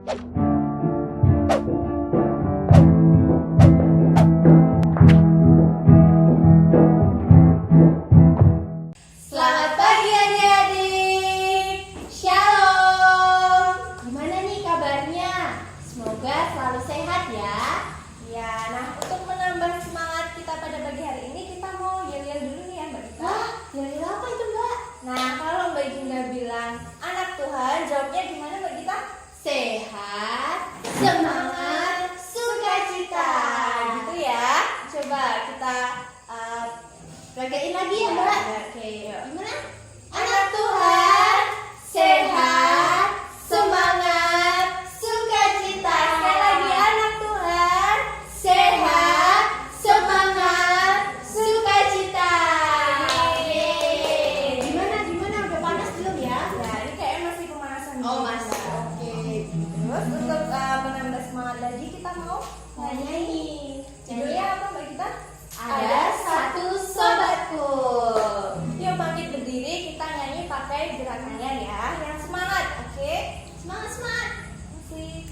Selamat pagi adik-adik. Shalom. Gimana nih kabarnya? Semoga selalu sehat ya. Ya, nah untuk menambah semangat kita pada pagi hari ini kita mau yel-yel dulu nih ya Mbak Gita. Wah, yel-yel apa itu Mbak? Nah, kalau Mbak Gita bilang anak Tuhan, jawabnya gimana Mbak Gita? Sehat, semangat, sukacita. Gitu ya. Coba kita Ragain lagi ya Mbak. Oke, yuk. Gimana? Anak Tuhan, sehat, semangat, sukacita. Sekali lagi anak Tuhan, sehat, semangat, sukacita. Yeay. Gimana? Udah panas belum ya? Nah, ini kayaknya masih pemanasan Oh, dulu. masih. Nah, Oke. Terus untuk menambah semangat lagi kita mau nyanyi. Judulnya apa Mbak Gita? Ada satu sobatku. Yuk bangkit berdiri, kita nyanyi pakai gerakannya ya. Yang semangat, oke? Semangat. Masih.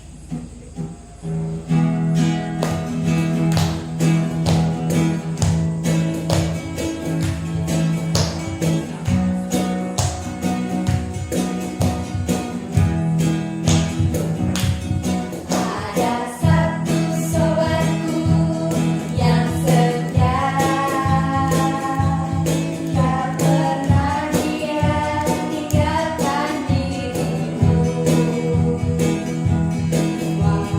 Ada satu sobatku yang setia, tak pernah dia tinggalkan diriku.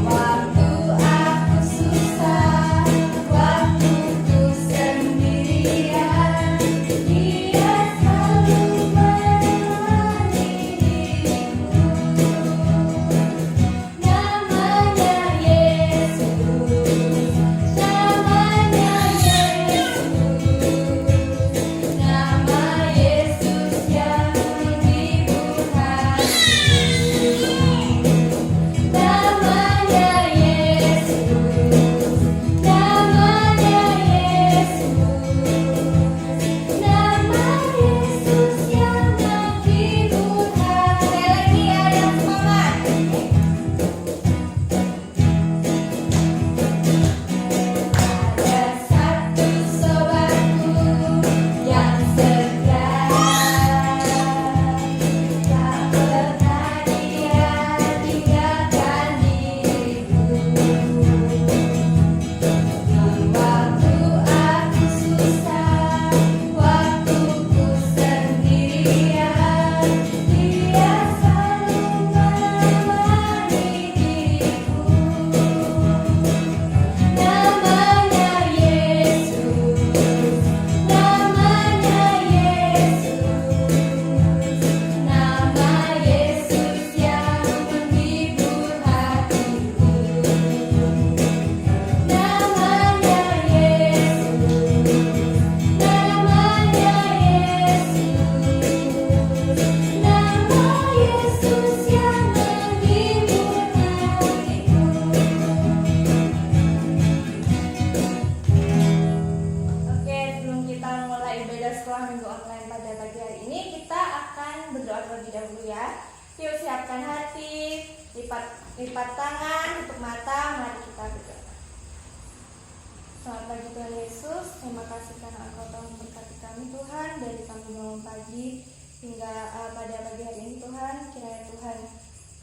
Waktu aku susah, waktuku sendirian, dia selalu menemani diriku. Namanya Yesus, namanya Yesus, nama Yesus yang menghibur hatiku. Namanya Yesus, namanya Yesus, nama Yesus yang menghibur hatiku. Sekali lagi ya, yang semangat. Ada satu sobatku yang setia, tak pernah dia tinggalkan diriku. Waktu aku susah, waktuku sendirian, dia selalu menemani diriku. Namanya Yesus, namanya Yesus, nama Yesus yang menghibur hatiku. Namanya Yesus, namanya Yesus, nama Yesus yang menghibur hatiku. Oke, sebelum kita mulai ibadah sekolah minggu online pada pagi hari ini, kita akan berdoa terlebih dahulu ya. Yuk siapkan hati, lipat tangan, tutup mata, mari kita berdoa. Selamat pagi Tuhan Yesus, terima kasih karena Engkau telah memberkati kami Tuhan, dari kami bangun pagi hingga pada pagi hari ini Tuhan. Kiranya Tuhan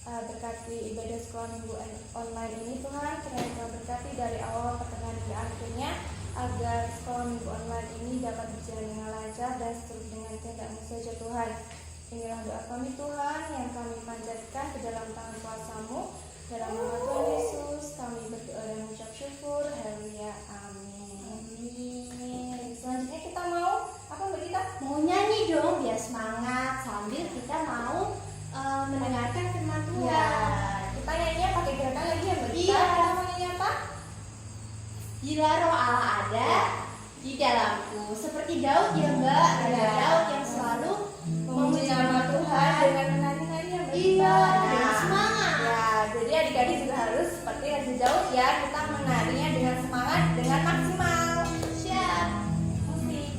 berkati ibadah sekolah minggu online ini Tuhan. Kiranya Tuhan berkati dari awal pertengahan hingga akhirnya, agar sekolah minggu online ini dapat berjalan dengan lancar dan seturut dengan kehendak-Mu saja Tuhan. Inilah doa kami Tuhan yang kami panjatkan ke dalam tangan kuasa-Mu. Dalam nama Tuhan Yesus kami berdoa dan mengucap syukur. Haleluya. Amin. Selanjutnya kita mau apa Mbak Gita? Mau nyanyi dong biar semangat sambil kita mau mendengarkan firman Tuhan. Ya, kita nyanyinya pakai gerakan lagi ya Mbak Gita. Iya. Kita mau nyanyi apa? Bila roh Allah ada di dalamku, seperti Daud ya Mbak, Raja Iya. Daud yang selalu Memuji nama Tuhan dengan menari-nari ya Mbak Gita. Iya, Nah, dengan semangat. ya, jadi adik-adik juga harus seperti Raja Daud ya, kita menarinya dengan semangat, dengan maksimal. Siap. Musik.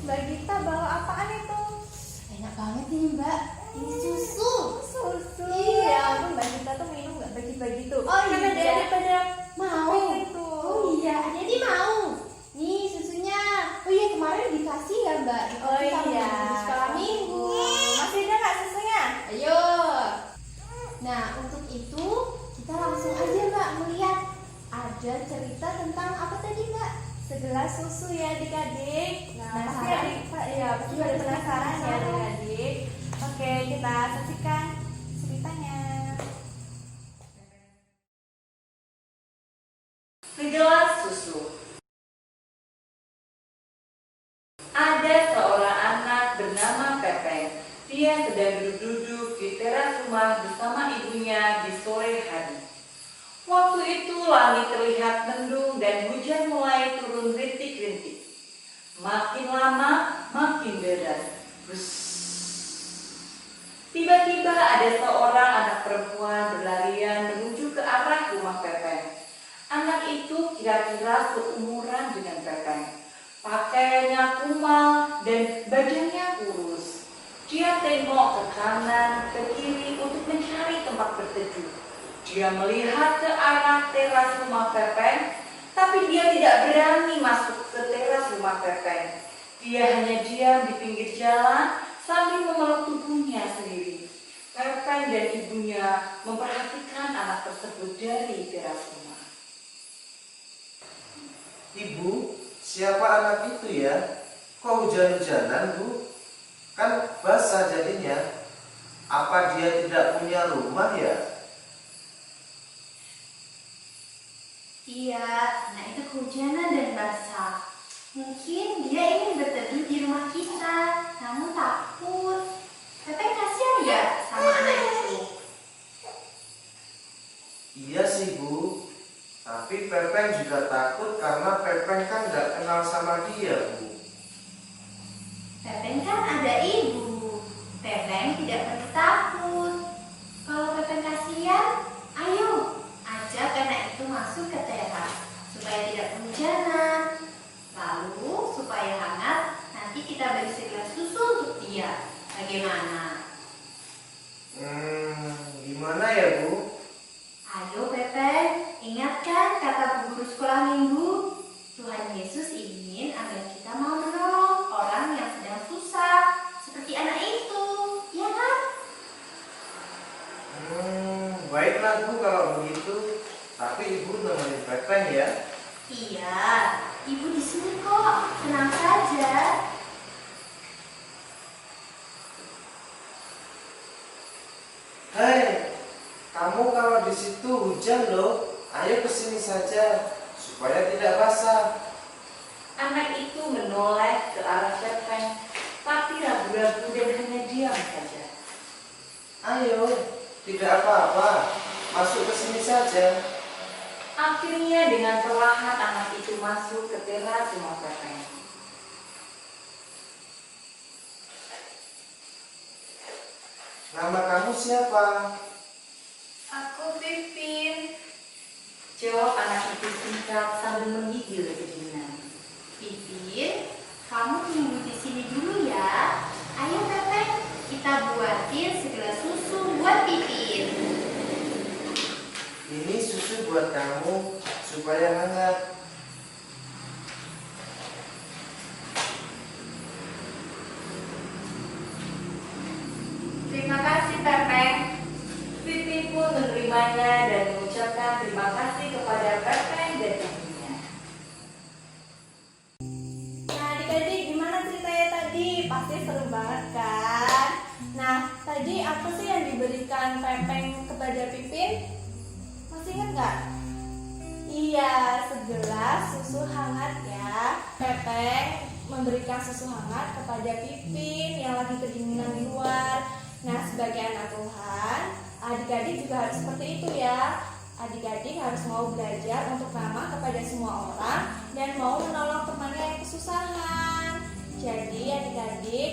Mbak Gita bawa apaan itu? Enak banget ini Mbak. Ini susu. Susu. Iya. Ya ampun, Mbak Gita tuh minum nggak bagi-bagi tuh. Oh Kan iya. adik-adik pada Mau. pengen tuh. Oh iya, adik-adik mau. Nih susunya. Oh iya, kemarin dikasih ya Mbak. Oh Dikasih sama iya. guru sekolah minggu. Masih ada nggak susunya? Ayo. Nah, untuk itu kita langsung aja Mbak melihat ada cerita tentang apa tadi Mbak? Segelas susu ya adik-adik. Nah, pasti Penasaran? adik ya pasti pada penasaran ya adik-adik. Oke, kita saksikan ceritanya. Segelas susu. Ada seorang anak bernama Pepeng. Dia sedang duduk-duduk di teras rumah bersama ibunya di sore hari. Waktu itu langit terlihat mendung dan hujan mulai turun rintik-rintik. Makin lama makin deras. Bus. Tiba-tiba ada seorang anak perempuan berlarian menuju ke arah rumah Pepeng. Anak itu kira-kira seumuran dengan Pepeng. Pakaiannya kumal dan badannya kurus. Dia tengok ke kanan, ke kiri untuk mencari tempat berteduh. Dia melihat ke arah teras rumah Pepeng, tapi dia tidak berani masuk ke teras rumah Pepeng. Dia hanya diam di pinggir jalan sambil memeluk tubuhnya sendiri. Pepeng dan ibunya memperhatikan anak tersebut dari teras rumah. Ibu, siapa anak itu ya? Kok hujan-hujanan, Bu? Kan basah jadinya. Apa dia tidak punya rumah ya? Iya, nah itu kehujanan dan basah. Mungkin dia ingin berteduh di rumah kita, namun takut. Pepeng kasihan ya sama anak itu. Iya sih, Bu. Tapi Pepeng juga takut karena Pepeng kan nggak kenal sama dia, Bu. Pepeng kan ada ibu. Pepeng tidak perlu takut. Kalau Pepeng kasihan, ayo ajak anak itu masuk ke teras supaya tidak kehujanan. Lalu supaya hangat, nanti kita beri segelas susu untuk dia. Bagaimana? Gimana ya, Bu? Ayo Pepeng, ingatkan kata Bu Guru Sekolah Minggu. Tuhan Yesus ingin agar kita mau menolong orang yang sedang susah, seperti anak itu, ya kan? Baiklah, Bu, kalau begitu. Tapi Ibu nemenin Pepeng ya. Iya, Ibu di sini kok, tenang saja. Hei, kamu kalau di situ hujan loh. Ayo kesini saja supaya tidak basah. Anak itu menoleh ke arah Pepeng, tapi ragu-ragu dan hanya diam saja. Ayo, tidak apa-apa. Masuk ke sini saja. Akhirnya dengan perlahan anak itu masuk ke teras rumah Pepeng. Nama kamu siapa? Aku Pipin, jawab anak itu singkat sambil menggigil kedinginan. Pipin, kamu tunggu di sini dulu ya. Ayo Pepeng, kita buatin segelas susu buat Pipin. Ini susu buat kamu supaya hangat. Terima kasih Pepeng. Pipin pun menerimanya dan mengucapkan terima kasih kepada Pepeng dan ibunya. Nah, adik-adik gimana ceritanya tadi? Pasti seru banget kan? Nah, tadi apa sih yang diberikan Pepeng kepada Pipin? Masih ingat nggak? Iya, segelas susu hangat ya. Pepeng memberikan susu hangat kepada Pipin yang lagi kedinginan di luar. Nah, sebagai anak Tuhan, adik-adik juga harus seperti itu ya. Adik-adik harus mau belajar untuk ramah kepada semua orang dan mau menolong temannya yang kesusahan. Jadi adik-adik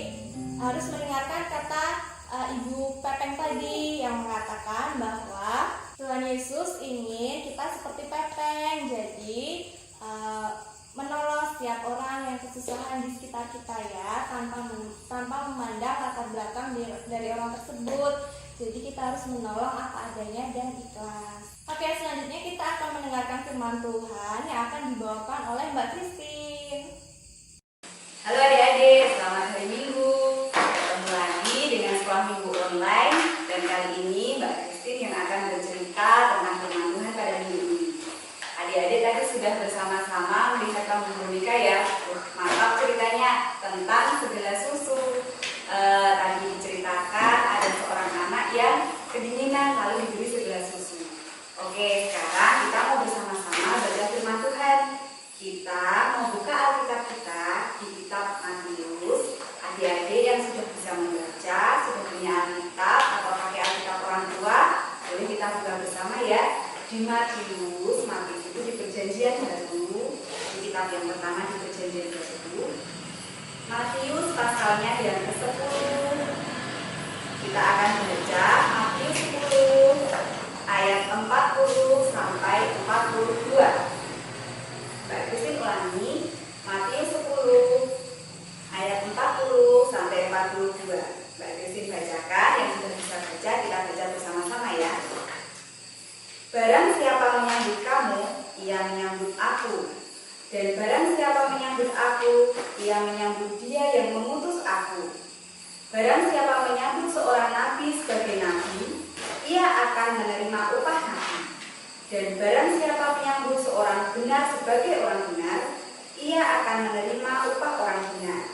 harus mendengarkan kata Ibu Pepeng tadi yang mengatakan bahwa Tuhan Yesus ingin kita seperti Pepeng. Jadi menolong setiap orang yang kesusahan di sekitar kita ya, tanpa memandang latar belakang dari orang tersebut. Jadi kita harus menolong apa adanya dan ikhlas. Oke, selanjutnya kita akan mendengarkan firman Tuhan yang akan dibawakan oleh Mbak Christine. Halo adik-adik, selamat hari Minggu. Ketemu lagi dengan sekolah minggu online. Dan kali ini Mbak Christine yang akan bercerita tentang firman Tuhan pada minggu ini. Adik-adik tadi sudah bersama-sama melihat kamu boneka ya. Mantap ceritanya tentang segelas susu. Tadi diceritakan ada seorang anak yang kedinginan lalu diberi segelas susu. Oke, sekarang kita mau bersama-sama baca firman Tuhan. Kita mau buka Alkitab kita di kitab Matius. Adik-adik yang sudah bisa membaca, sudah punya Alkitab atau pakai Alkitab orang tua, boleh kita buka bersama ya. Di Matius itu di Perjanjian Baru, di kitab yang pertama di Perjanjian Baru. Matius pasalnya yang ke-10. Kita akan baca Matius 10 ayat 40 sampai 42. Mbak Christine ulangi, Matius 10 ayat 40 sampai 42. Mbak Christine bacakan, yang sudah bisa baca kita baca bersama-sama ya. Barang siapa menyambut kamu, ia menyambut aku. Dan barang siapa menyambut aku, ia menyambut dia yang mengutus aku. Barang siapa menyambut seorang nabi sebagai nabi, ia akan menerima upah nabi. Dan barang siapa menyambut seorang benar sebagai orang benar, ia akan menerima upah orang benar.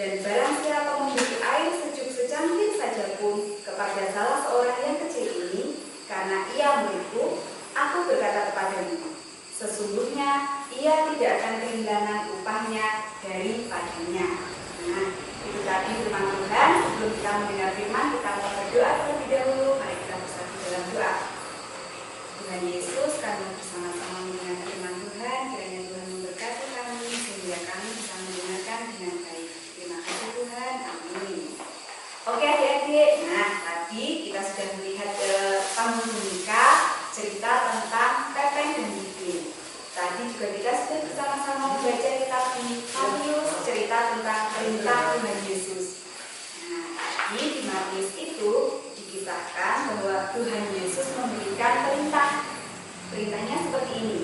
Dan barang siapa memberi air sejuk secangkir saja pun kepada salah seorang yang kecil ini, karena ia muridku, aku berkata kepadamu, sesungguhnya ia tidak akan kehilangan upahnya daripadanya. Nah, itu tadi firman Tuhan. Sebelum kita mendengar firman, kita mau berdoa terlebih dahulu. Mari kita bersatu dalam doa. Tuhan Yesus, kami bersama-sama mendengar firman Tuhan. Kiranya Tuhan memberkati kami sehingga kami bisa mendengarkan dengan baik. Terima kasih Tuhan. Amin. Oke adik-adik. Nah, tadi kita sudah melihat panggung boneka cerita tentang Pepeng dan Bibin. Tadi juga kita sudah bersama-sama membaca kitab Matius, cerita tentang perintah Tuhan Yesus. Nah, tadi di Matius itu dikisahkan bahwa Tuhan Yesus memberikan perintah. Perintahnya seperti ini.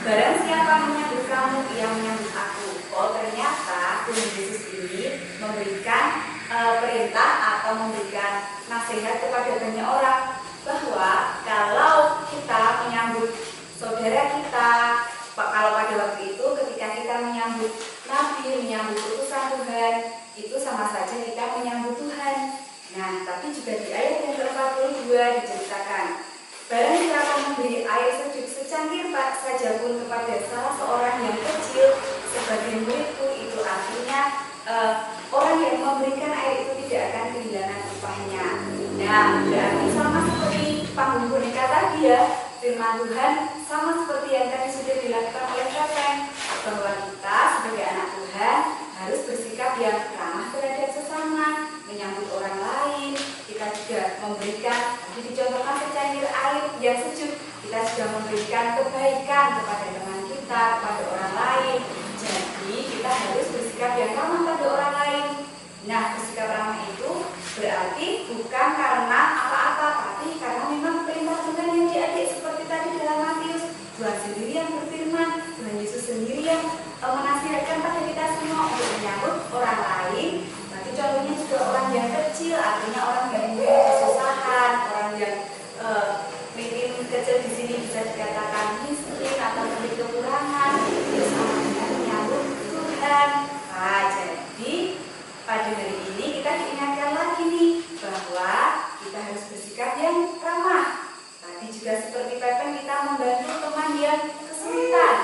Barang siapa menyambut kamu, ia menyambut aku. Oh, ternyata Tuhan Yesus ini memberikan perintah atau memberikan nasihat kepada banyak orang bahwa kalau kita menyambut saudara kita, kalau pada waktu itu ketika kita menyambut nabi, menyambut utusan Tuhan, itu sama saja kita menyambut Tuhan. Nah, tapi juga di ayat yang ke-42 diceritakan, barang siapa memberi air sejuk secangkir saja pun kepada salah seorang yang kecil sebagai muridku, itu artinya orang yang memberikan air itu tidak akan kehilangan upahnya. Nah, berarti sama seperti panggung boneka tadi ya, firman Tuhan sama seperti yang tadi sudah dilakukan oleh Pepeng, bahwa kita sebagai anak Tuhan harus bersikap yang ramah terhadap sesama, menyambut orang lain. Kita juga memberikan, tadi dicontohkan secangkir air yang sejuk, kita juga memberikan kebaikan kepada teman kita, kepada orang lain. Jadi kita harus bersikap yang ramah pada orang lain. Nah, bersikap ramah itu berarti bukan karena apa-apa, tapi karena memang perintah Tuhan yang diadik seperti tadi dalam Matius. Tuhan sendiri yang berfirman, Tuhan Yesus sendiri yang menasihatkan pada kita semua untuk menyambut orang lain. Nanti contohnya juga orang yang kecil, artinya orang yang mungkin kesusahan, orang yang mungkin kecil di sini bisa dikatakan miskin atau memiliki kekurangan, itu sama dengan menyambut Tuhan. Nah, jadi pada hari ini kita diingatkan lagi nih bahwa kita harus bersikap yang ramah. Tadi juga seperti Pepeng kita membantu teman yang kesulitan.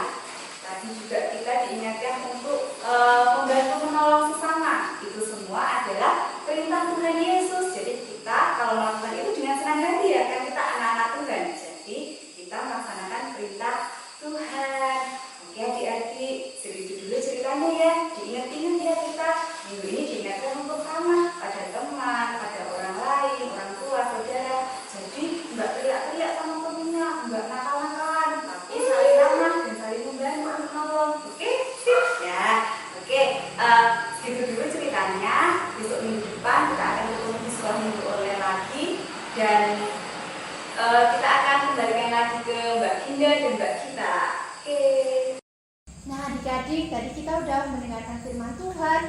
Tadi juga kita diingatkan untuk membantu menolong sesama. Itu semua adalah perintah Tuhan Yesus. Jadi kita kalau melakukan itu dengan senang hati ya, kan kita anak-anak Tuhan. Jadi kita melaksanakan perintah Tuhan. Oke adik-adik, segitu dulu ceritanya ya. Diingat-ingat ya kita. Minggu ini diingatkan untuk ramah pada teman, pada orang lain, orang tua, saudara. Jadi enggak teriak-teriak sama temennya, enggak nakal-nakalan, tapi saling ramah dan saling membantu menolong. tadi kita udah mendengarkan firman Tuhan,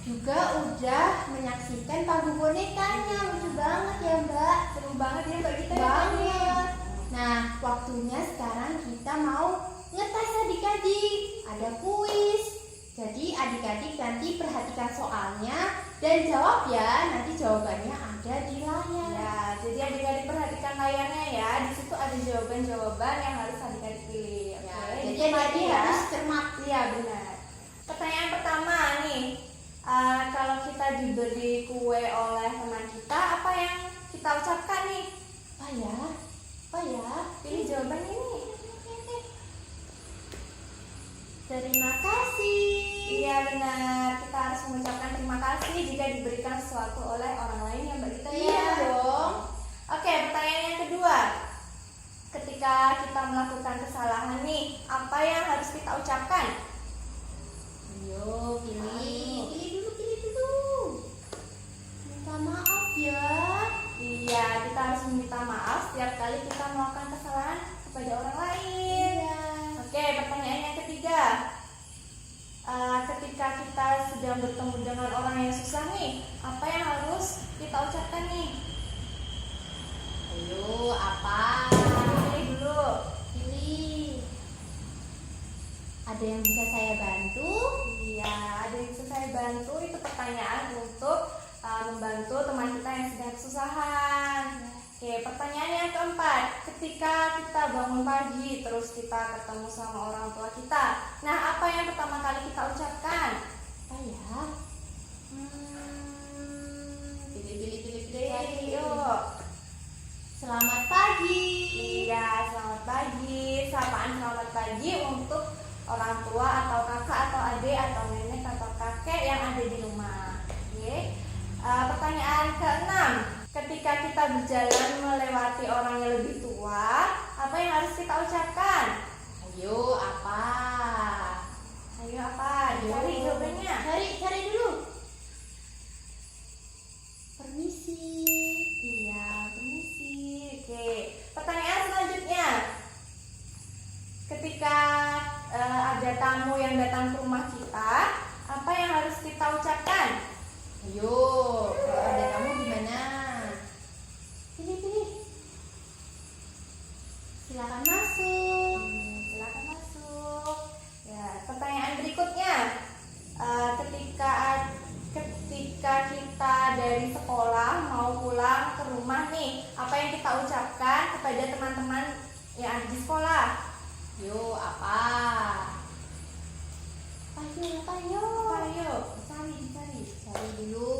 juga udah menyaksikan pagu bonekanya. Lucu banget ya Mbak. Seru banget ya Mbak kita ya. Banget. Nah, waktunya sekarang kita mau ngetes adik-adik. Ada kuis. Jadi adik-adik nanti perhatikan soalnya dan jawab ya. Nanti jawabannya ada di layar. Ya, jadi adik-adik perhatikan layarnya ya. Di situ ada jawaban-jawaban yang harus adik-adik pilih. Ya, Oke, jadi dimulai adik-adik ya. harus cermat. Iya benar. Pertanyaan pertama nih, kalau kita diberi kue oleh teman kita, apa yang kita ucapkan nih? Apa ya? Apa ya? Pilih jawabannya nih. Terima kasih. Iya benar. Kita harus mengucapkan terima kasih jika diberikan sesuatu oleh orang lain yang Mbak Gita ya. Iya dong. Oke, pertanyaan yang kedua. Ketika kita melakukan kesalahan nih, apa yang harus kita ucapkan? Ayo pilih. Pilih dulu. Minta maaf ya. Iya, kita harus meminta maaf setiap kali kita melakukan kesalahan kepada orang lain. Iya. Oke, pertanyaan yang ketiga. Ketika kita sedang bertemu dengan orang yang susah nih, apa yang harus kita ucapkan nih? Ayo, apa? Pilih dulu. Pilih. Ada yang bisa saya bantu? Iya, ada yang bisa saya bantu. Itu pertanyaan untuk membantu teman kita yang sedang kesusahan. Oke, pertanyaan yang keempat. Ketika kita bangun pagi, terus kita ketemu sama orang tua kita. Nah, apa yang pertama kali kita ucapkan? Apa ya? Pilih. Ayo. Selamat pagi. Iya, selamat pagi. Sapaan selamat pagi untuk orang tua atau kakak atau adik atau nenek atau kakek yang ada di rumah. Oke. Pertanyaan keenam. Ketika kita berjalan melewati orang yang lebih tua, apa yang harus kita ucapkan? Ayo, apa? Ayo apa? Cari jawabannya. Cari dulu. Permisi. Iya, permisi. Oke. Pertanyaan selanjutnya. Ketika ada tamu yang datang ke rumah kita, apa yang harus kita ucapkan? Ayo, kalau ada kamu gimana? Pilih. Silakan masuk. Silakan masuk. Ya, pertanyaan berikutnya. Ketika kita dari sekolah mau pulang ke rumah nih, apa yang kita ucapkan kepada teman-teman yang ada di sekolah? Yo, apa? Ayo. Ayo, cari. Cari dulu.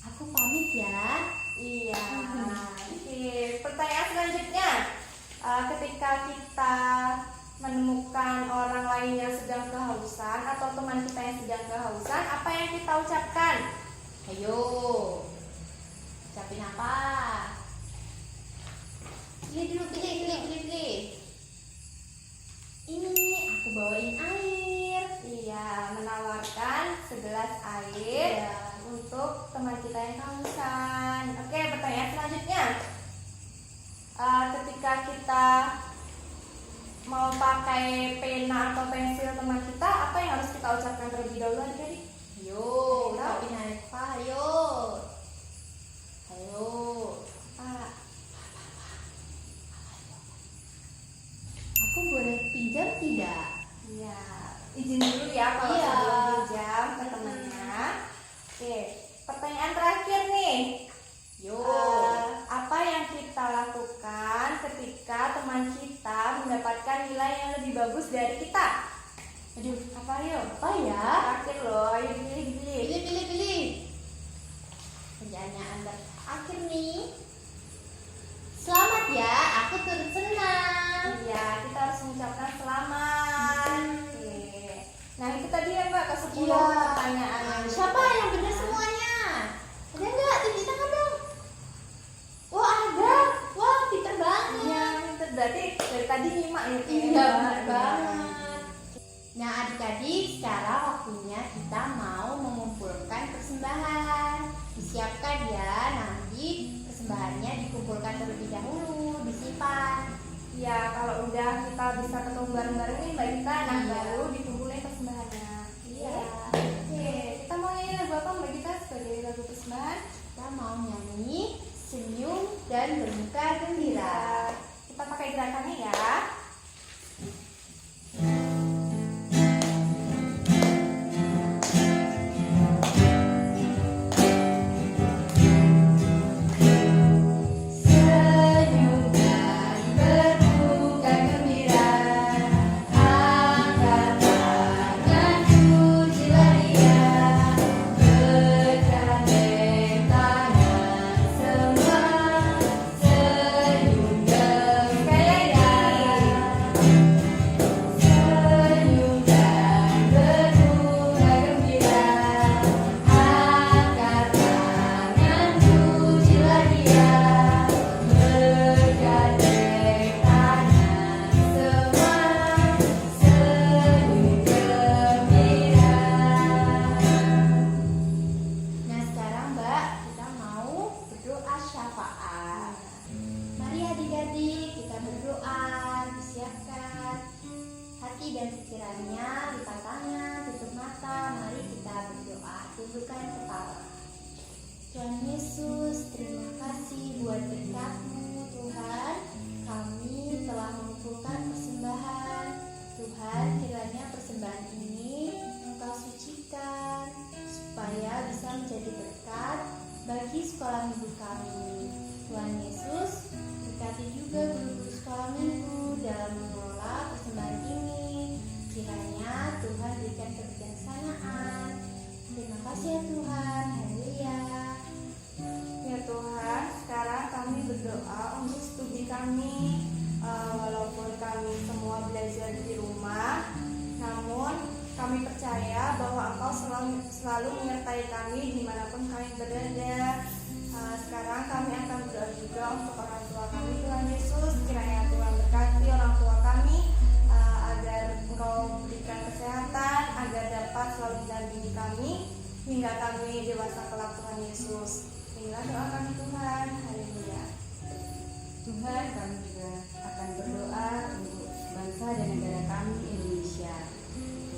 Aku pamit ya. Iya. Oke, pertanyaan selanjutnya. Ketika kita menemukan orang lain yang sedang kehausan atau teman kita yang sedang kehausan, apa yang kita ucapkan? Ayo. Ucapin apa? Pilih dulu, pilih. Ini aku bawain air. Iya, menawarkan segelas air Iya. untuk teman kita yang kehausan. Oke, pertanyaan selanjutnya. Ketika kita mau pakai pena atau pensil teman kita, apa yang harus kita ucapkan terlebih dahulu adik-adik? Ayo, ucapin apa? Ayo. Aku boleh pinjam tidak? Iya, izin dulu ya kalau Iya. sebelum pinjam ke temannya. Oke, pertanyaan terakhir nih. Yo. Apa yang kita lakukan ketika teman kita mendapatkan nilai yang lebih bagus dari kita? Aduh, apa yuk? Apa ya? Terakhir loh, ayo pilih. Pilih. Pertanyaan terakhir nih. Selamat ya, aku turut senang. Iya, kita harus mengucapkan selamat. Oke. Nah, itu tadi ya Mbak ke 10 Iya. pertanyaan. Siapa yang benar semuanya? Ada nggak? Tunjuk tangan dong. Wah, ada. Wah, pinter banget. Iya, itu berarti dari tadi nyimak ya. Iya, benar banget. Nah, adik-adik, sekarang waktunya kita mau mengumpulkan persembahan. Disiapkan ya, nanti persembahannya dikumpulkan terlebih dahulu, disimpan. Iya, bisa ketemu bareng-bareng nih Mbak Gita. Nah, baru dikumpulin persembahannya. Iya. Oke, kita mau nyanyi lagu apa Mbak Gita sebagai lagu persembahan? Kita mau nyanyi Senyum dan Bermuka Gembira. Kita pakai gerakannya ya. Senyum dan bermuka gembira, angkat tangan pujilah Dia, bergandeng tangan semua, senyum gembira. Senyum dan bermuka gembira, angkat tangan pujilah Dia, bergandeng tangan semua, senyum gembira. Nah sekarang Mbak, kita mau berdoa syafaat. Mari adik-adik kita berdoa, disiapkan hati dan pikirannya, lipat tangan, tutup mata. Mari kita berdoa, tundukkan kepala. Tuhan Yesus, terima kasih buat berkat-Mu Tuhan. Kami telah mengumpulkan persembahan. Tuhan, kiranya persembahan ini Engkau sucikan supaya bisa menjadi berkat bagi sekolah minggu kami. Tuhan Yesus, berkati juga guru-guru sekolah minggu dalam mengelola persembahan ini. Kiranya Tuhan berikan kebijaksanaan. Terima kasih ya Tuhan. Haleluya. Ya Tuhan, sekarang kami berdoa untuk studi kami. Walaupun kami semua belajar di rumah, namun kami percaya bahwa Engkau selalu menyertai kami dimanapun kami berada. Sekarang kami akan berdoa juga untuk orang tua kami. Tuhan Yesus, kiranya Tuhan berkati orang tua kami agar Engkau berikan kesehatan, agar dapat selalu mendampingi kami hingga kami dewasa kelak. Tuhan Yesus, inilah doa kami Tuhan. Haleluya. Tuhan, kami juga akan berdoa untuk bangsa dan negara kami Indonesia.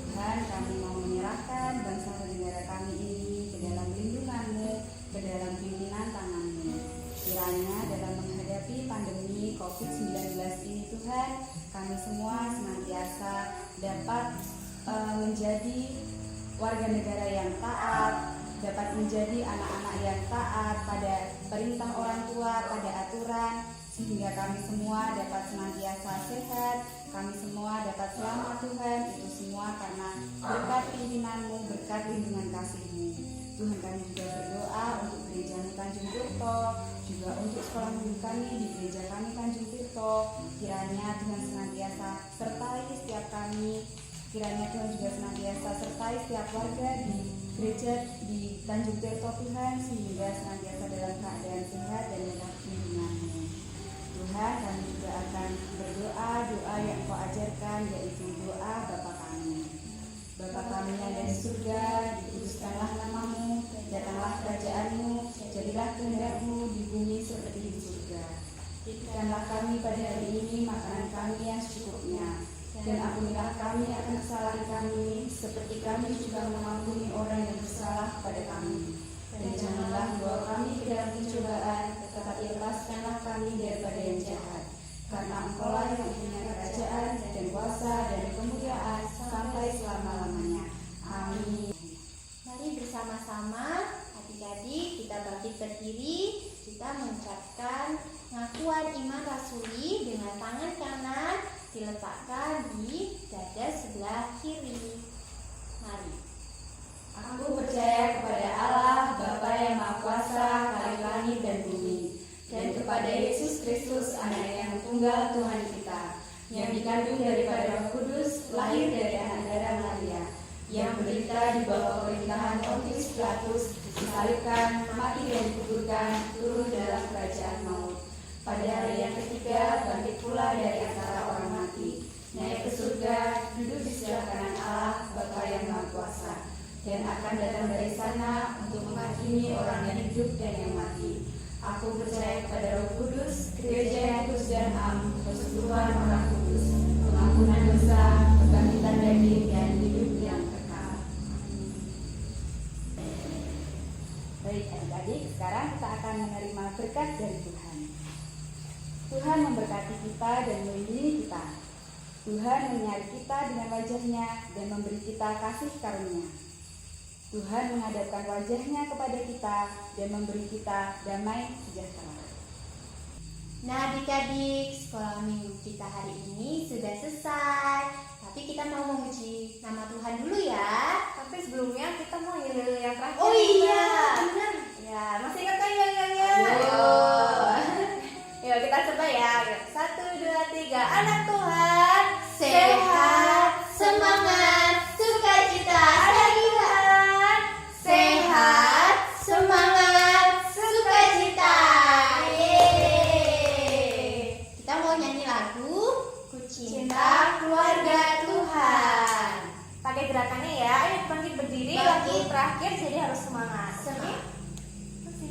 Tuhan, kami mau menyerahkan bangsa dan negara kami ini ke dalam lindungan-Mu, ke dalam pimpinan tangan-Mu. Kiranya dalam menghadapi pandemi COVID-19 ini Tuhan, kami semua senantiasa dapat menjadi warga negara yang taat, dapat menjadi anak-anak yang taat pada perintah orang tua, pada aturan, sehingga kami semua dapat senantiasa sehat, kami semua dapat selamat Tuhan. Itu semua karena berkat pimpinan-Mu, berkat lindungan kasih-Mu. Tuhan, kami juga berdoa untuk gereja Tanjung Tirto, juga untuk sekolah minggu kami di gereja kami Tanjung Tirto. Kiranya Tuhan senantiasa sertai setiap kami. Kiranya Tuhan juga senantiasa sertai setiap warga di gereja di Tanjung Tirto Tuhan, sehingga senantiasa dalam keadaan sehat dan dalam lindungan-Mu. Tuhan, kami juga akan berdoa doa yang Kau ajarkan, yaitu doa Bapa kami. Bapa kami yang ada di surga, dikuduskanlah nama-Mu, datanglah kerajaan-Mu, jadilah kehendak-Mu di bumi seperti di surga. Berikanlah kami pada hari ini makanan kami yang secukupnya, dan ampunilah kami akan kesalahan kami, seperti kami juga mengampuni orang yang bersalah kepada kami. Dan janganlah membawa kami ke dalam pencobaan, tetapi lepaskanlah kami daripada yang jahat. Karena Engkau-lah yang punya kerajaan dan kuasa dan kemuliaan sampai selama-lamanya. Amin. Mari bersama-sama adik-adik kita bangkit berdiri, kita mengucapkan pengakuan iman rasuli dengan tangan kanan diletakkan di dada sebelah kiri. Mari. Aku percaya kepada Allah, Bapa yang Maha Kuasa, Khalik langit dan bumi, dan kepada Yesus Kristus, Anak yang tunggal Tuhan kita, yang dikandung daripada Roh Kudus, lahir dari anak darah Maria, yang menderita di bawah pemerintahan Pontius Pilatus, disalibkan, mati dan dikuburkan, turun dalam kerajaan maut. Pada hari yang ketiga, bangkit pula dari antara orang mati, naik ke surga, duduk di sebelah kanan Allah, Bapa yang Maha Kuasa, dan akan datang dari sana untuk menghakimi orang yang hidup dan yang mati. Aku percaya kepada Roh Kudus, gereja yang kudus dan am, persekutuan orang kudus, pengampunan ampunan dosa, kebangkitan dari dan hidup yang kekal. Baik adik-adik, sekarang kita akan menerima berkat dari Tuhan. Tuhan memberkati kita dan melindungi kita. Tuhan menyinari kita dengan wajah-Nya dan memberi kita kasih karunia. Tuhan menghadapkan wajah-Nya kepada kita dan memberi kita damai sejahtera. Nah adik-adik, sekolah minggu kita hari ini sudah selesai. Tapi kita mau memuji nama Tuhan dulu ya. Tapi sebelumnya kita mau yel yang terakhir. Oh iya, Mbak. benar. Ya, masih ingat kan yel-yelnya? Ayo. Yuk kita coba ya. 1, 2, 3. Anak Tuhan Sehat, semangat, sukacita. Anak Tuhan Sehat, semangat, sukacita. Yeay. Kita mau nyanyi lagu Ku Cinta Keluarga Tuhan. Pakai gerakannya ya. Ayo bangkit berdiri. Bangkit. Lagu terakhir jadi harus semangat. Semangat. Oke?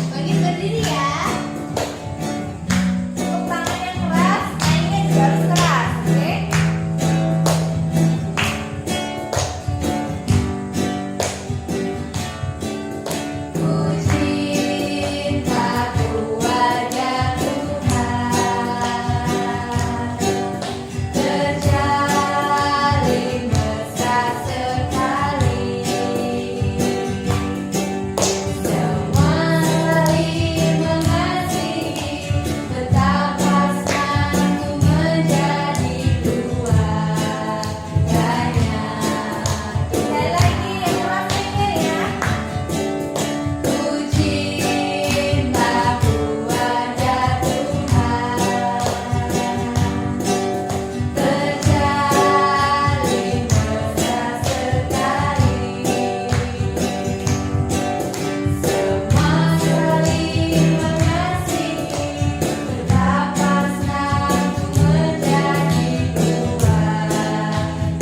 Bangkit berdiri ya. Tepuk tangan yang keras, mainnya juga harus keras, oke? Ku cinta keluarga Tuhan, terjalin mesra sekali. Semua saling mengasihi, betapa senang ku menjadi keluarganya. Sekali lagi yang keras mainnya ya. Ku cinta keluarga Tuhan, terjalin mesra sekali. Semua saling mengasihi, betapa senang ku menjadi keluarganya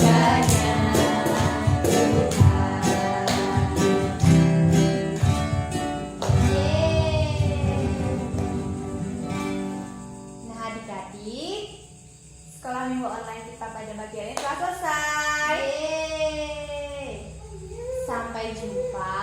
Nah adik-adik, Sekolah minggu online kita pada pagi ini telah selesai. sampai jumpa